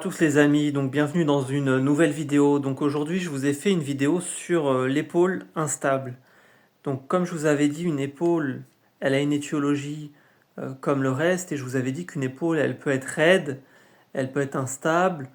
Tous les amis, donc bienvenue dans une nouvelle vidéo. Donc aujourd'hui, je vous ai fait une vidéo sur l'épaule instable. Donc comme je vous avais dit, une épaule, elle a une étiologie comme le reste, et je vous avais dit qu'une épaule, elle peut être raide, elle peut être instable,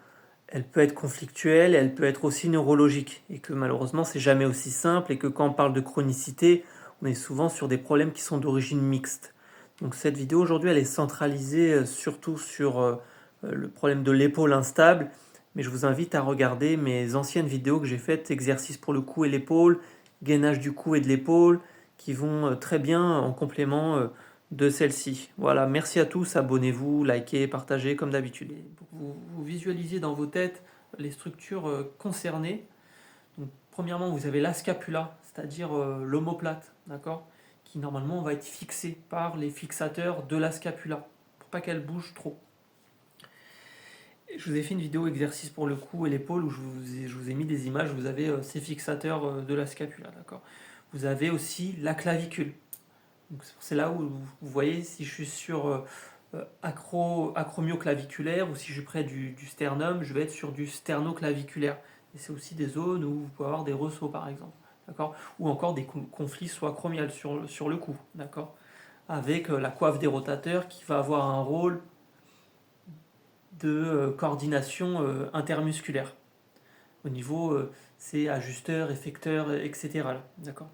elle peut être conflictuelle, elle peut être aussi neurologique, et que malheureusement, c'est jamais aussi simple, et que quand on parle de chronicité, on est souvent sur des problèmes qui sont d'origine mixte. Donc cette vidéo aujourd'hui, elle est centralisée surtout sur le problème de l'épaule instable, mais je vous invite à regarder mes anciennes vidéos que j'ai faites, exercices pour le cou et l'épaule, gainage du cou et de l'épaule, qui vont très bien en complément de celle-ci. Voilà, merci à tous, abonnez-vous, likez, partagez comme d'habitude. Vous visualisez dans vos têtes les structures concernées. Donc, premièrement, vous avez la scapula, c'est-à-dire l'omoplate, d'accord, qui normalement va être fixée par les fixateurs de la scapula, pour pas qu'elle bouge trop. Je vous ai fait une vidéo exercice pour le cou et l'épaule où je vous ai mis des images, vous avez ces fixateurs de la scapula, d'accord. Vous avez aussi la clavicule. C'est là où vous voyez si je suis sur acromioclaviculaire ou si je suis près du sternum, je vais être sur du sternoclaviculaire. Et c'est aussi des zones où vous pouvez avoir des ressauts par exemple, d'accord, ou encore des conflits soit acromiales sur le cou, d'accord, avec la coiffe des rotateurs qui va avoir un rôle de coordination intermusculaire. Au niveau, c'est ajusteur, effecteur, etc. D'accord.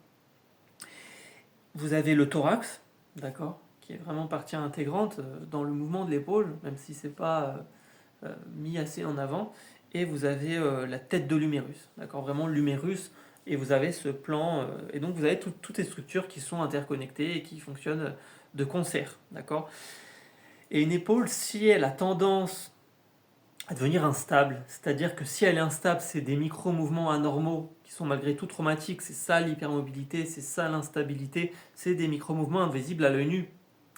Vous avez le thorax, d'accord, qui est vraiment partie intégrante dans le mouvement de l'épaule, même si c'est pas mis assez en avant. Et vous avez la tête de l'humérus, d'accord, vraiment l'humérus. Et vous avez ce plan, et donc vous avez toutes les structures qui sont interconnectées et qui fonctionnent de concert, d'accord. Et une épaule, si elle a tendance à devenir instable, c'est-à-dire que si elle est instable, c'est des micro-mouvements anormaux qui sont malgré tout traumatiques, c'est ça l'hypermobilité, c'est ça l'instabilité, c'est des micro-mouvements invisibles à l'œil nu,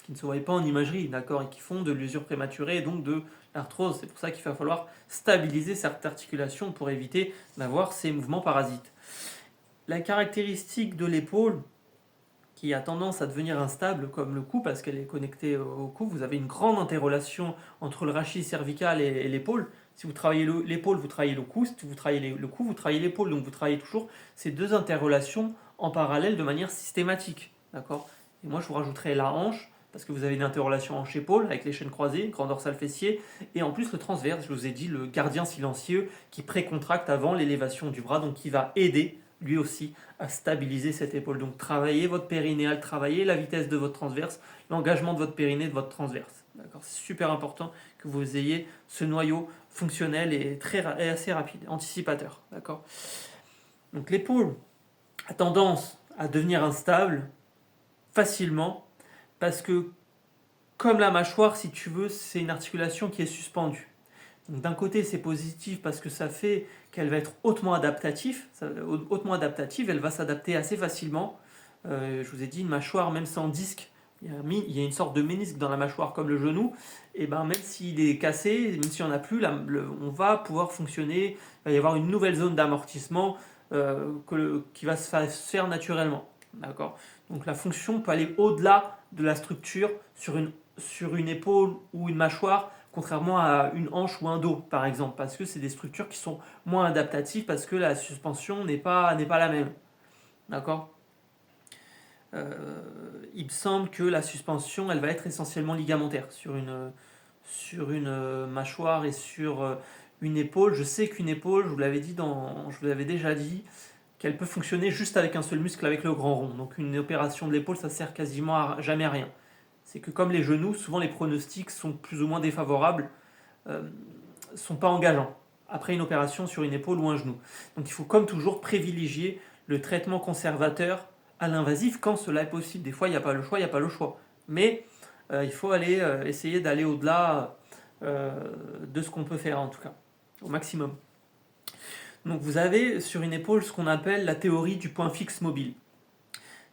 qui ne se voient pas en imagerie, d'accord, et qui font de l'usure prématurée et donc de l'arthrose. C'est pour ça qu'il va falloir stabiliser cette articulation pour éviter d'avoir ces mouvements parasites. La caractéristique de l'épaule, qui a tendance à devenir instable comme le cou parce qu'elle est connectée au cou. Vous avez une grande interrelation entre le rachis cervical et l'épaule. Si vous travaillez l'épaule, vous travaillez le cou. Si vous travaillez le cou, vous travaillez l'épaule. Donc vous travaillez toujours ces deux interrelations en parallèle de manière systématique. D'accord. Et moi, je vous rajouterai la hanche parce que vous avez une interrelation hanche-épaule avec les chaînes croisées, grand dorsal fessier, et en plus le transverse, je vous ai dit, le gardien silencieux qui précontracte avant l'élévation du bras, donc qui va aider lui aussi à stabiliser cette épaule. Donc travaillez votre périnéal, travaillez la vitesse de votre transverse, l'engagement de votre périnée, de votre transverse. D'accord, c'est super important que vous ayez ce noyau fonctionnel et assez rapide, anticipateur. D'accord. Donc l'épaule a tendance à devenir instable facilement parce que, comme la mâchoire, si tu veux, c'est une articulation qui est suspendue. Donc d'un côté, c'est positif parce que ça fait qu'elle va être hautement adaptative, elle va s'adapter assez facilement. Je vous ai dit, une mâchoire, même sans disque, il y a une sorte de ménisque dans la mâchoire comme le genou, et ben même s'il est cassé, même s'il n'y en a plus, on va pouvoir fonctionner, il va y avoir une nouvelle zone d'amortissement qui va se faire naturellement. D'accord. Donc la fonction peut aller au-delà de la structure sur une épaule ou une mâchoire, contrairement à une hanche ou un dos, par exemple, parce que c'est des structures qui sont moins adaptatives, parce que la suspension n'est pas la même. D'accord. Il me semble que la suspension, elle va être essentiellement ligamentaire sur une mâchoire et sur une épaule. Je sais qu'une épaule, je vous l'avais déjà dit, qu'elle peut fonctionner juste avec un seul muscle, avec le grand rond. Donc une opération de l'épaule, ça sert quasiment jamais à rien. C'est que comme les genoux, souvent les pronostics sont plus ou moins défavorables, sont pas engageants après une opération sur une épaule ou un genou. Donc il faut comme toujours privilégier le traitement conservateur à l'invasif quand cela est possible. Des fois, il n'y a pas le choix, il n'y a pas le choix. Mais il faut essayer d'aller au-delà de ce qu'on peut faire, en tout cas, au maximum. Donc vous avez sur une épaule ce qu'on appelle la théorie du point fixe mobile.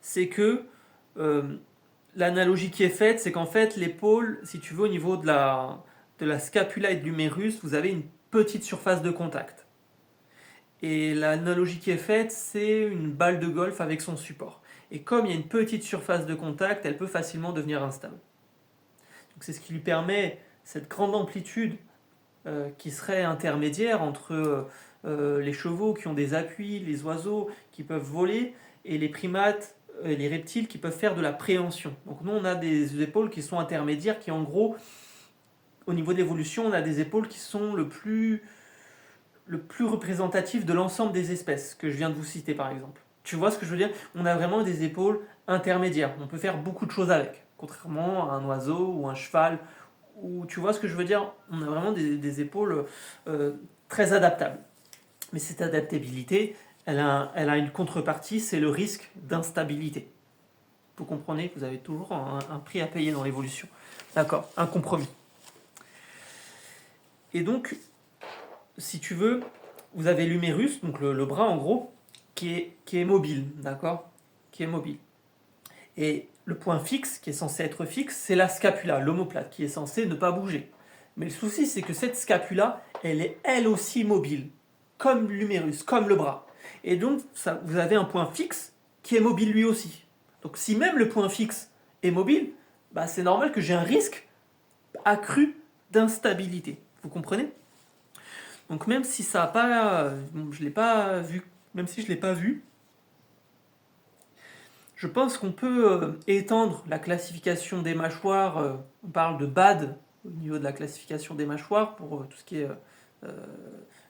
C'est que l'analogie qui est faite, c'est qu'en fait l'épaule, si tu veux, au niveau de la scapula et de l'humérus, vous avez une petite surface de contact. Et l'analogie qui est faite, c'est une balle de golf avec son support. Et comme il y a une petite surface de contact, elle peut facilement devenir instable. Donc c'est ce qui lui permet cette grande amplitude qui serait intermédiaire entre les chevaux qui ont des appuis, les oiseaux qui peuvent voler, et les primates, les reptiles qui peuvent faire de la préhension. Donc nous, on a des épaules qui sont intermédiaires, qui en gros, au niveau de l'évolution, on a des épaules qui sont le plus représentatif de l'ensemble des espèces que je viens de vous citer par exemple. Tu vois ce que je veux dire? On a vraiment des épaules intermédiaires. On peut faire beaucoup de choses avec, contrairement à un oiseau ou un cheval. Ou tu vois ce que je veux dire? On a vraiment des épaules très adaptables. Mais cette adaptabilité, elle a une contrepartie, c'est le risque d'instabilité. Vous comprenez que vous avez toujours un prix à payer dans l'évolution. D'accord, un compromis. Et donc, si tu veux, vous avez l'humérus, donc le bras en gros, qui est mobile, d'accord? Qui est mobile. Et le point fixe, qui est censé être fixe, c'est la scapula, l'omoplate, qui est censée ne pas bouger. Mais le souci, c'est que cette scapula, elle est elle aussi mobile, comme l'humérus, comme le bras. Et donc, vous avez un point fixe qui est mobile lui aussi. Donc, si même le point fixe est mobile, bah, c'est normal que j'ai un risque accru d'instabilité. Vous comprenez? Donc même si ça a pas, je l'ai pas vu, même si je l'ai pas vu, je pense qu'on peut étendre la classification des mâchoires. On parle de BAD au niveau de la classification des mâchoires pour tout ce qui est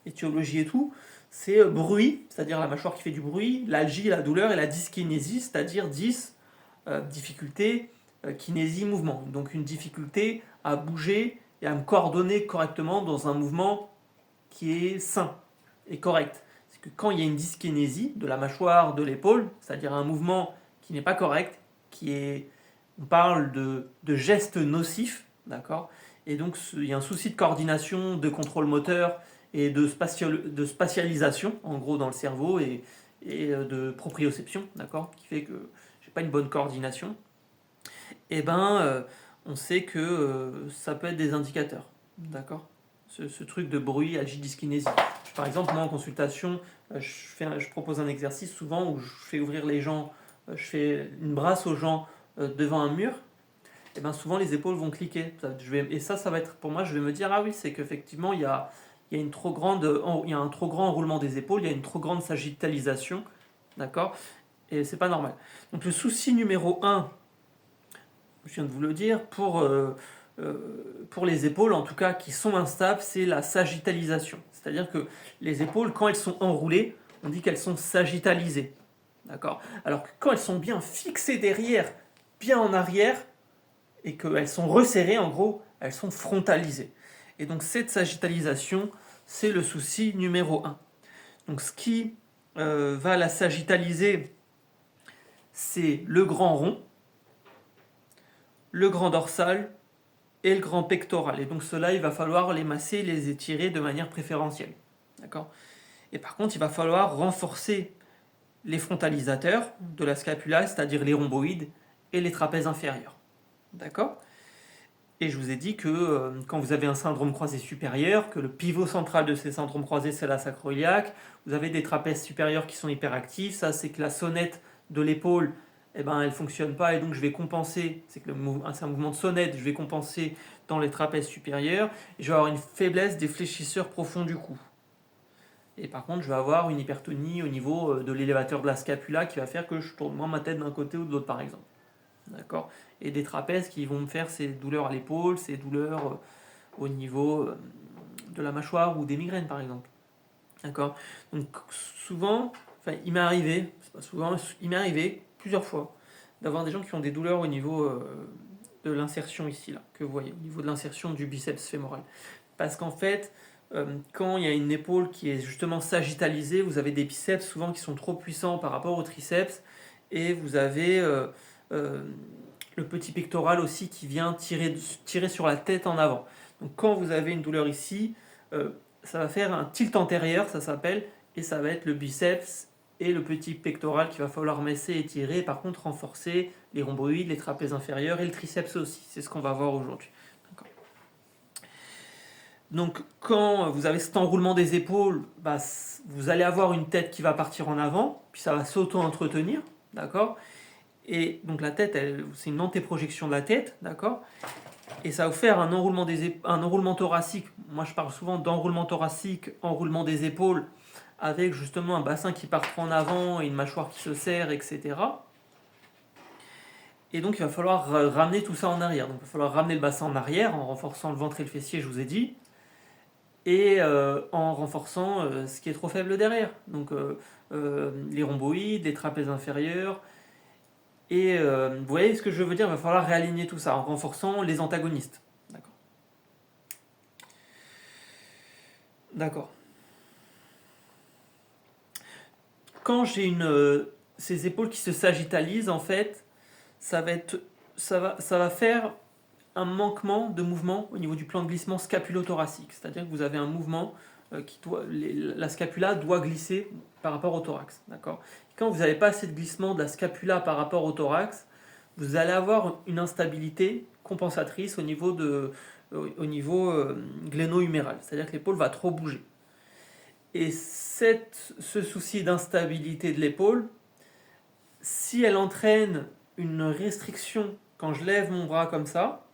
étiologie et tout. C'est bruit, c'est-à-dire la mâchoire qui fait du bruit, l'algie, la douleur, et la dyskinésie, c'est-à-dire difficulté, kinésie, mouvement. Donc une difficulté à bouger et à me coordonner correctement dans un mouvement qui est sain et correct. C'est que quand il y a une dyskinésie de la mâchoire, de l'épaule, c'est-à-dire un mouvement qui n'est pas correct, on parle de gestes nocifs, d'accord? Et donc il y a un souci de coordination, de contrôle moteur et de spatialisation, en gros, dans le cerveau et de proprioception, d'accord? Qui fait que j'ai pas une bonne coordination. Et on sait que ça peut être des indicateurs, d'accord? Ce truc de bruit, algie, dyskinésie. Par exemple, moi en consultation, je propose un exercice souvent où je fais ouvrir les gens, je fais une brasse aux gens devant un mur. Et souvent les épaules vont cliquer. Et ça va être pour moi, je vais me dire, ah oui, c'est qu'effectivement il y a un trop grand enroulement des épaules, il y a une trop grande sagittalisation, d'accord? Et c'est pas normal. Donc le souci numéro 1, je viens de vous le dire, pour les épaules en tout cas qui sont instables, c'est la sagittalisation. C'est-à-dire que les épaules, quand elles sont enroulées, on dit qu'elles sont sagittalisées. D'accord? Alors que quand elles sont bien fixées derrière, bien en arrière, et qu'elles sont resserrées, en gros, elles sont frontalisées. Et donc cette sagittalisation, c'est le souci numéro 1. Donc ce qui va la sagittaliser, c'est le grand rond, le grand dorsal et le grand pectoral. Et donc cela, il va falloir les masser, les étirer de manière préférentielle. D'accord? Et par contre, il va falloir renforcer les frontalisateurs de la scapula, c'est-à-dire les rhomboïdes et les trapèzes inférieurs. D'accord? Et je vous ai dit que quand vous avez un syndrome croisé supérieur, que le pivot central de ces syndromes croisés, c'est la sacro-iliaque, vous avez des trapèzes supérieurs qui sont hyperactifs, ça c'est que la sonnette de l'épaule, elle ne fonctionne pas, et donc je vais compenser, c'est un mouvement de sonnette, je vais compenser dans les trapèzes supérieurs, et je vais avoir une faiblesse des fléchisseurs profonds du cou. Et par contre, je vais avoir une hypertonie au niveau de l'élévateur de la scapula qui va faire que je tourne moins ma tête d'un côté ou de l'autre, par exemple. D'accord? Et des trapèzes qui vont me faire ces douleurs à l'épaule, ces douleurs au niveau de la mâchoire ou des migraines, par exemple. D'accord? Donc souvent, il m'est arrivé, c'est pas souvent, il m'est arrivé plusieurs fois d'avoir des gens qui ont des douleurs au niveau de l'insertion ici, là, que vous voyez, au niveau de l'insertion du biceps fémoral. Parce qu'en fait, quand il y a une épaule qui est justement sagittalisée, vous avez des biceps souvent qui sont trop puissants par rapport aux triceps, et vous avez le petit pectoral aussi qui vient tirer sur la tête en avant. Donc quand vous avez une douleur ici, ça va faire un tilt antérieur, ça s'appelle, et ça va être le biceps et le petit pectoral qu'il va falloir masser et tirer, par contre renforcer les rhomboïdes, les trapèzes inférieurs et le triceps aussi. C'est ce qu'on va voir aujourd'hui. D'accord. Donc quand vous avez cet enroulement des épaules, vous allez avoir une tête qui va partir en avant, puis ça va s'auto-entretenir, d'accord? Et donc la tête, c'est une antéprojection de la tête, d'accord? Et ça va vous faire un enroulement thoracique. Moi, je parle souvent d'enroulement thoracique, enroulement des épaules, avec justement un bassin qui part trop en avant et une mâchoire qui se serre, etc. Et donc, il va falloir ramener tout ça en arrière. Donc, il va falloir ramener le bassin en arrière en renforçant le ventre et le fessier, je vous ai dit, et en renforçant ce qui est trop faible derrière. Donc, les rhomboïdes, les trapèzes inférieurs. Et vous voyez ce que je veux dire? Il va falloir réaligner tout ça en renforçant les antagonistes. D'accord. D'accord. Quand j'ai ces épaules qui se sagittalisent, en fait, ça va faire un manquement de mouvement au niveau du plan de glissement scapulo-thoracique. C'est-à-dire que vous avez un mouvement la scapula doit glisser par rapport au thorax. D'accord. Quand vous n'avez pas assez de glissement de la scapula par rapport au thorax, vous allez avoir une instabilité compensatrice au niveau gléno-huméral. C'est-à-dire que l'épaule va trop bouger. Et ce souci d'instabilité de l'épaule, si elle entraîne une restriction quand je lève mon bras comme ça,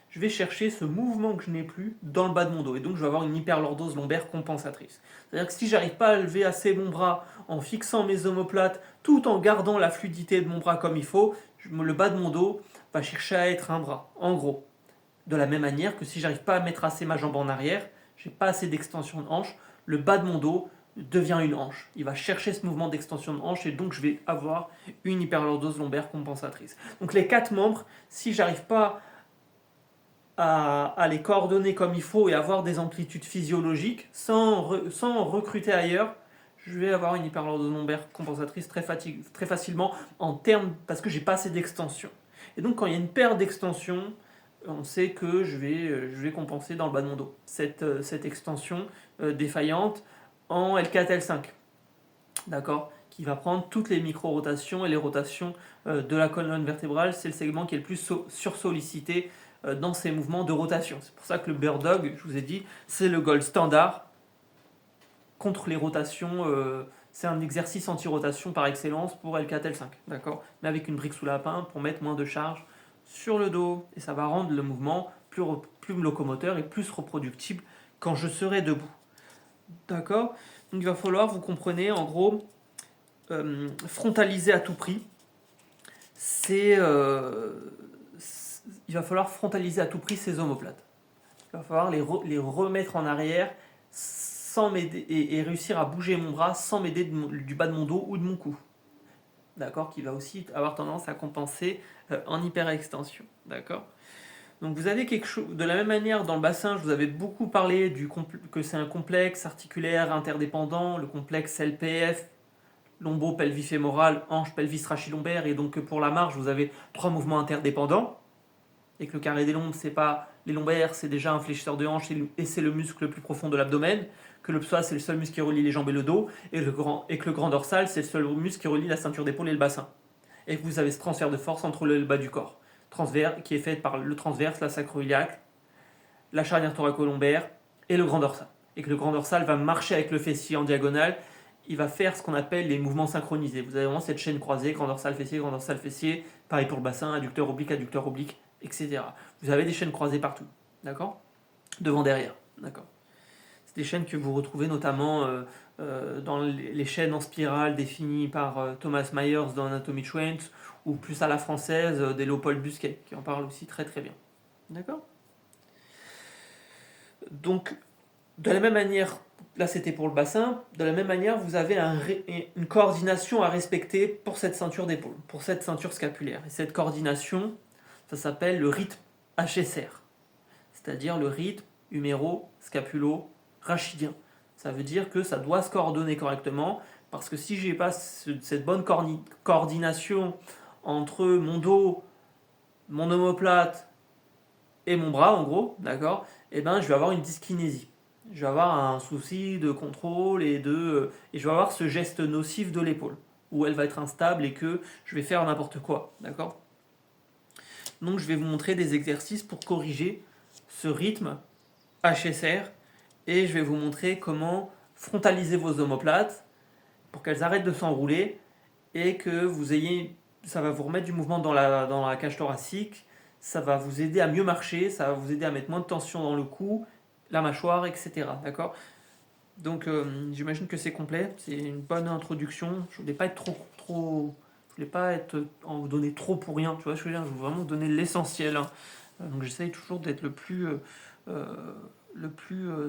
je vais chercher ce mouvement que je n'ai plus dans le bas de mon dos. Et donc je vais avoir une hyperlordose lombaire compensatrice. C'est-à-dire que si j'arrive pas à lever assez mon bras en fixant mes omoplates, tout en gardant la fluidité de mon bras comme il faut, le bas de mon dos va chercher à être un bras. En gros, de la même manière que si j'arrive pas à mettre assez ma jambe en arrière, j'ai pas assez d'extension de hanche, le bas de mon dos devient une hanche. Il va chercher ce mouvement d'extension de hanche et donc je vais avoir une hyperlordose lombaire compensatrice. Donc les 4 membres, si j'arrive pas à les coordonner comme il faut et avoir des amplitudes physiologiques sans recruter ailleurs, je vais avoir une hyperlordose lombaire compensatrice très facilement parce que j'ai pas assez d'extension. Et donc quand il y a une perte d'extension, on sait que je vais compenser dans le bas de mon dos cette extension défaillante en L4, L5. D'accord, qui va prendre toutes les micro-rotations et les rotations de la colonne vertébrale. C'est le segment qui est le plus sursollicité dans ces mouvements de rotation. C'est pour ça que le bird dog, je vous ai dit, c'est le gold standard contre les rotations. C'est un exercice anti-rotation par excellence pour L4, L5. D'accord, mais avec une brique sous lapin pour mettre moins de charge sur le dos. Et ça va rendre le mouvement plus locomoteur et plus reproductible quand je serai debout. D'accord. Donc il va falloir, vous comprenez, en gros, frontaliser à tout prix. Il va falloir frontaliser à tout prix ces omoplates. Il va falloir les remettre en arrière sans m'aider et réussir à bouger mon bras sans m'aider du bas de mon dos ou de mon cou. D'accord, qui va aussi avoir tendance à compenser en hyperextension. D'accord. Donc vous avez quelque chose de la même manière dans le bassin. Je vous avais beaucoup parlé que c'est un complexe articulaire interdépendant, le complexe LPF, lombo-pelvifémoral, hanche, pelvis, rachis-lombaire, et donc pour la marche vous avez 3 mouvements interdépendants. Et que le carré des lombes, c'est pas les lombaires, c'est déjà un fléchisseur de hanche et c'est le muscle le plus profond de l'abdomen. Que le psoas, c'est le seul muscle qui relie les jambes et le dos, et que le grand dorsal, c'est le seul muscle qui relie la ceinture d'épaule et le bassin. Et que vous avez ce transfert de force entre le bas du corps, qui est fait par le transverse, la sacro-iliaque, la charnière thoraco-lombaire et le grand dorsal. Et que le grand dorsal va marcher avec le fessier en diagonale. Il va faire ce qu'on appelle les mouvements synchronisés. Vous avez vraiment cette chaîne croisée, grand dorsal, fessier, pareil pour le bassin, adducteur, oblique, etc. Vous avez des chaînes croisées partout, d'accord? Devant, derrière, d'accord? C'est des chaînes que vous retrouvez notamment dans les chaînes en spirale définies par Thomas Myers dans Anatomy of Wentz, ou plus à la française des Léopold Busquet, qui en parle aussi très très bien. D'accord? Donc, de la même manière, là c'était pour le bassin, de la même manière, vous avez une coordination à respecter pour cette ceinture d'épaule, pour cette ceinture scapulaire. Et cette coordination, ça s'appelle le rythme HSR, c'est-à-dire le rythme huméro-scapulo-rachidien. Ça veut dire que ça doit se coordonner correctement, parce que si j'ai pas cette bonne coordination entre mon dos, mon omoplate et mon bras, en gros, d'accord, et ben je vais avoir une dyskinésie. Je vais avoir un souci de contrôle et je vais avoir ce geste nocif de l'épaule, où elle va être instable et que je vais faire n'importe quoi, d'accord. Donc je vais vous montrer des exercices pour corriger ce rythme HSR et je vais vous montrer comment frontaliser vos omoplates pour qu'elles arrêtent de s'enrouler et que ça va vous remettre du mouvement dans la cage thoracique ça va vous aider à mieux marcher, ça va vous aider à mettre moins de tension dans le cou, la mâchoire, etc. D'accord? Donc j'imagine que c'est complet, c'est une bonne introduction. Je voulais pas être je voulais pas en donner trop pour rien, tu vois ce que je veux dire, je veux vraiment donner l'essentiel, hein. Donc j'essaye toujours d'être le plus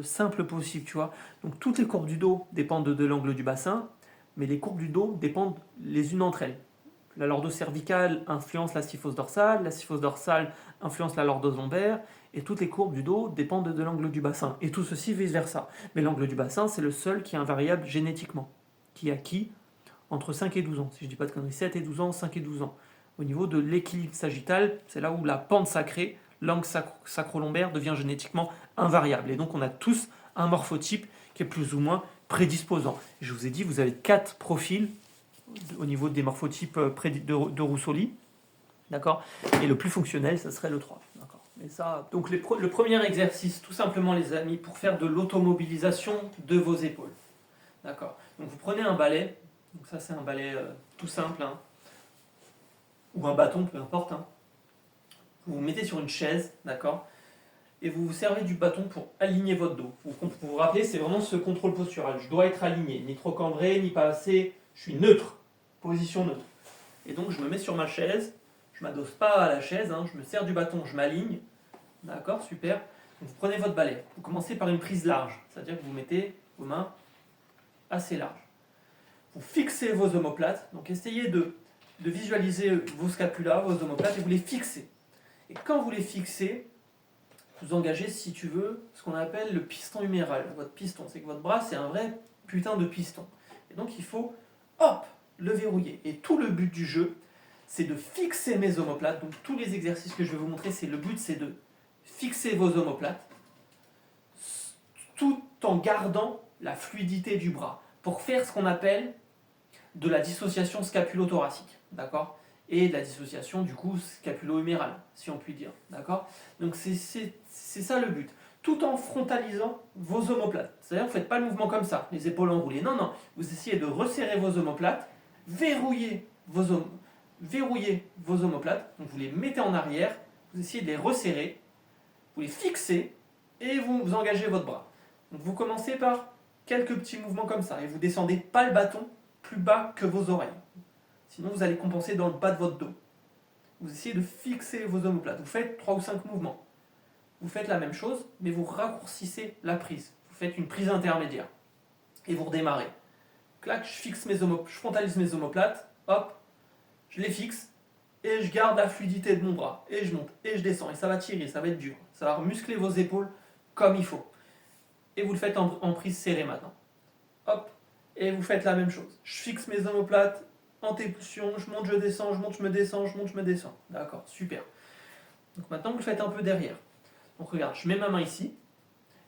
simple possible, tu vois. Donc toutes les courbes du dos dépendent de l'angle du bassin, mais les courbes du dos dépendent les unes entre elles. La lordo-cervicale influence la syphose dorsale influence la lordose-lombaire, et toutes les courbes du dos dépendent de l'angle du bassin, et tout ceci vice-versa. Mais l'angle du bassin, c'est le seul qui est invariable génétiquement, qui est acquis entre 5 et 12 ans, si je ne dis pas de conneries, 7 et 12 ans, 5 et 12 ans. Au niveau de l'équilibre sagittal, c'est là où la pente sacrée, l'angle sacro-lombaire devient génétiquement invariable. Et donc on a tous un morphotype qui est plus ou moins prédisposant. Je vous ai dit, vous avez 4 profils au niveau des morphotypes de Roussoli, d'accord. Et le plus fonctionnel, ça serait le 3, d'accord. Et ça, donc le premier exercice, tout simplement les amis, pour faire de l'automobilisation de vos épaules, d'accord. Donc vous prenez un balai, donc ça c'est un balai tout simple, hein, ou un bâton, peu importe, hein. Vous vous mettez sur une chaise, d'accord, et vous vous servez du bâton pour aligner votre dos. Vous vous rappelez, c'est vraiment ce contrôle postural. Je dois être aligné, ni trop cambré, ni pas assez, je suis neutre, position neutre. Et donc je me mets sur ma chaise, je ne m'adosse pas à la chaise, hein, je me sers du bâton, je m'aligne, d'accord, super. Donc vous prenez votre balai, vous commencez par une prise large, c'est-à-dire que vous mettez vos mains assez larges. Vous fixez vos omoplates, donc essayez de visualiser vos scapulas, vos omoplates, et vous les fixez. Et quand vous les fixez, vous engagez, si tu veux, ce qu'on appelle le piston huméral. Votre piston, c'est que votre bras, c'est un vrai putain de piston. Et donc il faut, hop, le verrouiller. Et tout le but du jeu, c'est de fixer mes omoplates. Donc tous les exercices que je vais vous montrer, le but, c'est de fixer vos omoplates, tout en gardant la fluidité du bras, pour faire ce qu'on appelle de la dissociation scapulo-thoracique, d'accord, et de la dissociation du coup scapulo-humérale, si on peut dire, d'accord. Donc c'est ça le but, tout en frontalisant vos omoplates. C'est-à-dire vous ne faites pas le mouvement comme ça, les épaules enroulées, non, non, vous essayez de resserrer vos omoplates, verrouiller vos omoplates, donc vous les mettez en arrière, vous essayez de les resserrer, vous les fixez, et vous engagez votre bras. Donc vous commencez par quelques petits mouvements comme ça, et vous descendez pas le bâton plus bas que vos oreilles. Sinon, vous allez compenser dans le bas de votre dos. Vous essayez de fixer vos omoplates. Vous faites 3 ou 5 mouvements. Vous faites la même chose, mais vous raccourcissez la prise. Vous faites une prise intermédiaire. Et vous redémarrez. Clac, je frontalise mes omoplates. Hop, je les fixe. Et je garde la fluidité de mon bras. Et je monte, et je descends. Et ça va tirer, ça va être dur. Ça va muscler vos épaules comme il faut. Et vous le faites en prise serrée maintenant. Hop, et vous faites la même chose. Je fixe mes omoplates, antépulsion, je monte, je descends, je monte, je me descends, je monte, je me descends. D'accord, super. Donc maintenant vous le faites un peu derrière. Donc regarde, je mets ma main ici,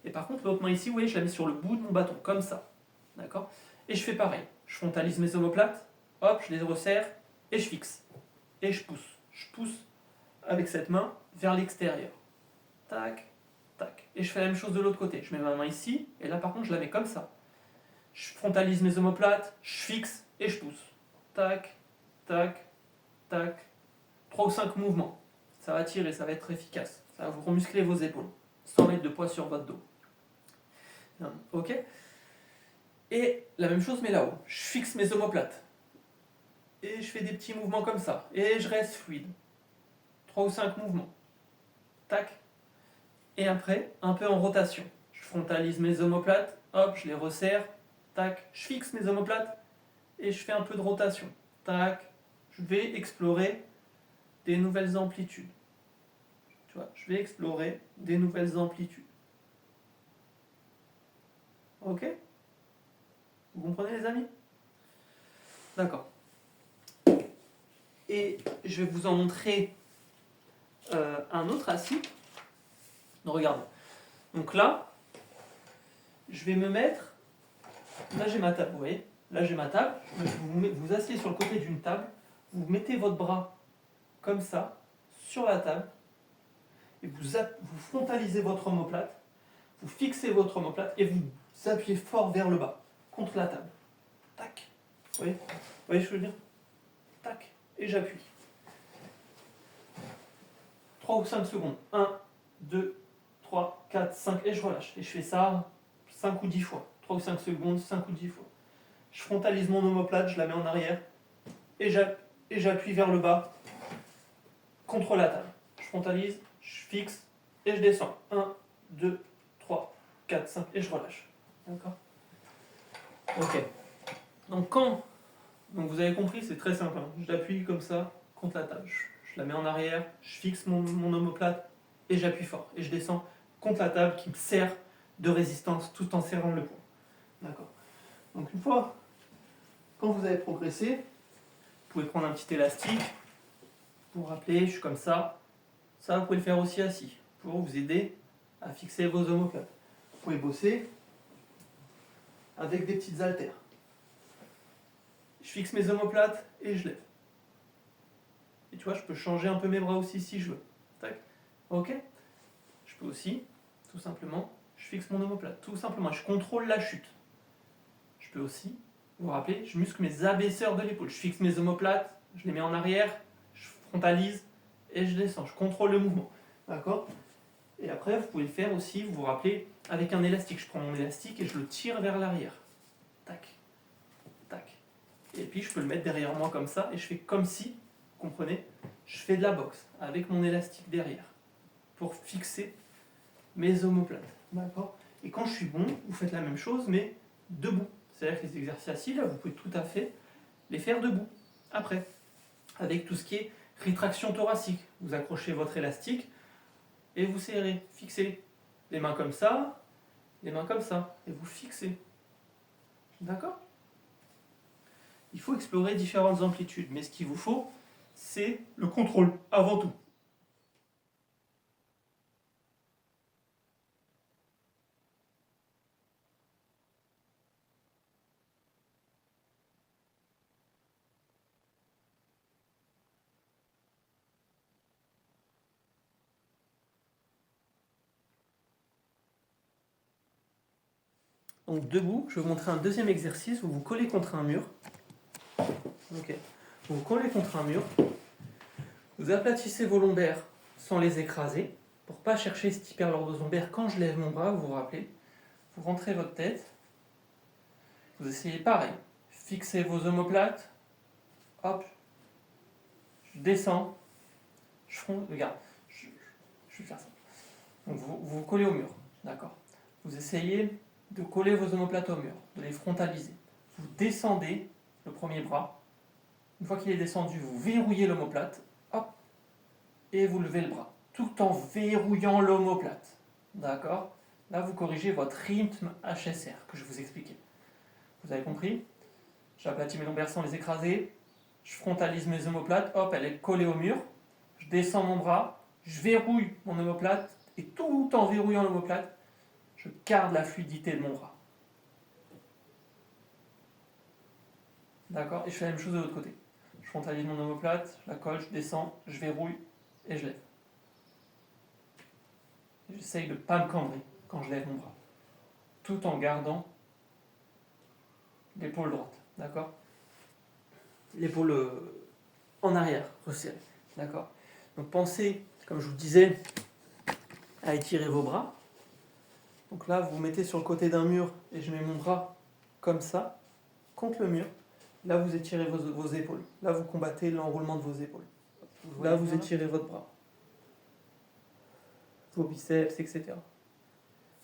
et par contre l'autre main ici, vous voyez, je la mets sur le bout de mon bâton, comme ça. D'accord. Et je fais pareil. Je frontalise mes omoplates, hop, je les resserre, et je fixe. Et je pousse. Je pousse avec cette main vers l'extérieur. Tac, tac. Et je fais la même chose de l'autre côté. Je mets ma main ici, et là par contre je la mets comme ça. Je frontalise mes omoplates, je fixe et je pousse. Tac, tac, tac. 3 ou 5 mouvements. Ça va tirer, ça va être efficace. Ça va vous remuscler vos épaules, sans mettre de poids sur votre dos. Ok. Et la même chose mais là-haut. Je fixe mes omoplates. Et je fais des petits mouvements comme ça. Et je reste fluide. 3 ou 5 mouvements. Tac. Et après, un peu en rotation. Je frontalise mes omoplates, hop, je les resserre, tac, je fixe mes omoplates et je fais un peu de rotation. Tac, je vais explorer des nouvelles amplitudes. Tu vois, je vais explorer des nouvelles amplitudes. Ok? Vous comprenez les amis? D'accord. Et je vais vous en montrer un autre assis. Donc regardez. Donc là, je vais me mettre. Là j'ai ma table, vous voyez? Là j'ai ma table. Vous vous asseyez sur le côté d'une table. Vous mettez votre bras comme ça sur la table. Et vous frontalisez votre omoplate. Vous fixez votre omoplate et vous appuyez fort vers le bas, contre la table. Tac. Vous voyez ce que je veux dire? Tac. Et j'appuie. 3 ou 5 secondes. 1, 2, 3, 4, 5, et je relâche. Et je fais ça 5 ou 10 fois. 3 ou 5 secondes, 5 ou 10 fois. Je frontalise mon omoplate, je la mets en arrière, et j'appuie vers le bas, contre la table. Je frontalise, je fixe, et je descends. 1, 2, 3, 4, 5, et je relâche. D'accord ? Ok. Donc vous avez compris, c'est très simple. Hein. J'appuie comme ça contre la table. Je la mets en arrière, je fixe mon omoplate et j'appuie fort. Et je descends contre la table qui me sert de résistance tout en serrant le poing. D'accord. Donc une fois, quand vous avez progressé, vous pouvez prendre un petit élastique pour vous rappeler, je suis comme ça. Ça, vous pouvez le faire aussi assis pour vous aider à fixer vos omoplates. Vous pouvez bosser avec des petites haltères. Je fixe mes omoplates et je lève. Et tu vois, je peux changer un peu mes bras aussi si je veux. Tac. Ok. Je peux aussi, tout simplement, je fixe mon omoplate. Tout simplement, je contrôle la chute. Je peux aussi, vous vous rappelez, je muscle mes abaisseurs de l'épaule. Je fixe mes omoplates, je les mets en arrière, je frontalise et je descends. Je contrôle le mouvement. D'accord ? Et après, vous pouvez le faire aussi, vous vous rappelez, avec un élastique. Je prends mon élastique et je le tire vers l'arrière. Tac. Tac. Et puis, je peux le mettre derrière moi comme ça et je fais comme si, vous comprenez, je fais de la boxe avec mon élastique derrière pour fixer mes omoplates. D'accord ? Et quand je suis bon, vous faites la même chose, mais debout. C'est-à-dire que les exercices assis, là, vous pouvez tout à fait les faire debout. Après, avec tout ce qui est rétraction thoracique. Vous accrochez votre élastique et vous serrez, fixez. Les mains comme ça, les mains comme ça, et vous fixez. D'accord ? Il faut explorer différentes amplitudes, mais ce qu'il vous faut, c'est le contrôle, avant tout. Donc debout, je vais vous montrer un deuxième exercice où vous collez contre un mur. Ok. Vous collez contre un mur. Vous aplatissez vos lombaires sans les écraser. Pour ne pas chercher cette hyperlordose lombaire, quand je lève mon bras, vous vous rappelez, vous rentrez votre tête. Vous essayez pareil. Fixez vos omoplates. Hop. Je descends. Regarde. Je vais faire ça. Donc vous collez au mur. D'accord. Vous essayez de coller vos omoplates au mur, de les frontaliser. Vous descendez le premier bras. Une fois qu'il est descendu, vous verrouillez l'omoplate. Hop. Et vous levez le bras. Tout en verrouillant l'omoplate. D'accord ? Là, vous corrigez votre rythme HSR que je vous expliquais. Vous avez compris ? J'aplatis mes lombaires sans les écraser. Je frontalise mes omoplates. Hop, elle est collée au mur. Je descends mon bras. Je verrouille mon omoplate. Et tout en verrouillant l'omoplate, je garde la fluidité de mon bras. D'accord ? Et je fais la même chose de l'autre côté. Je frontalise mon omoplate, je la colle, je descends, je verrouille et je lève. J'essaye de ne pas me cambrer quand je lève mon bras. Tout en gardant l'épaule droite. D'accord ? L'épaule en arrière, resserrée. D'accord ? Donc pensez, comme je vous disais, à étirer vos bras. Donc là, vous vous mettez sur le côté d'un mur et je mets mon bras comme ça, contre le mur. Là, vous étirez vos épaules. Là, vous combattez l'enroulement de vos épaules. Là, vous étirez votre bras. Vos biceps, etc.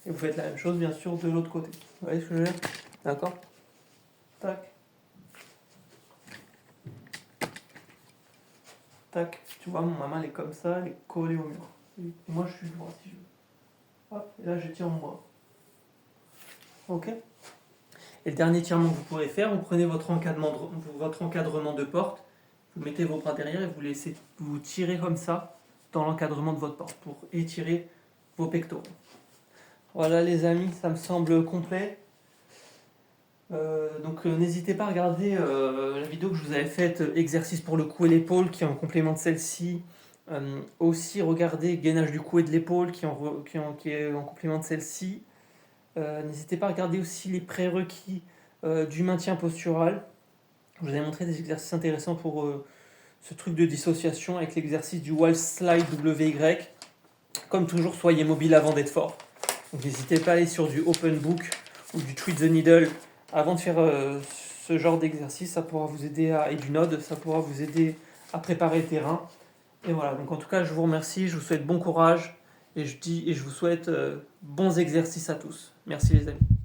Et vous faites la même chose, bien sûr, de l'autre côté. Vous voyez ce que je veux dire ? D'accord ? Tac. Tac. Tu vois, ma main, elle est comme ça, elle est collée au mur. Et moi, je suis droit, si je veux. Hop, et là, j'étire mon bras. Ok ? Et le dernier étirement que vous pourrez faire, vous prenez votre encadrement de porte, vous mettez vos bras derrière et vous laissez vous tirer comme ça dans l'encadrement de votre porte pour étirer vos pectoraux. Voilà les amis, ça me semble complet. Donc n'hésitez pas à regarder la vidéo que je vous avais faite, exercice pour le cou et l'épaule, qui est en complément de celle-ci. Aussi regardez gainage du cou et de l'épaule, qui est en complément de celle-ci. N'hésitez pas à regarder aussi les prérequis du maintien postural. Je vous ai montré des exercices intéressants pour ce truc de dissociation avec l'exercice du wall slide WY. Comme toujours, soyez mobile avant d'être fort. Donc n'hésitez pas à aller sur du open book ou du treat the needle avant de faire ce genre d'exercice. Ça pourra vous aider et du node, ça pourra vous aider à préparer le terrain. Et voilà, donc en tout cas, je vous remercie, je vous souhaite bon courage et je vous souhaite bons exercices à tous. Merci les amis.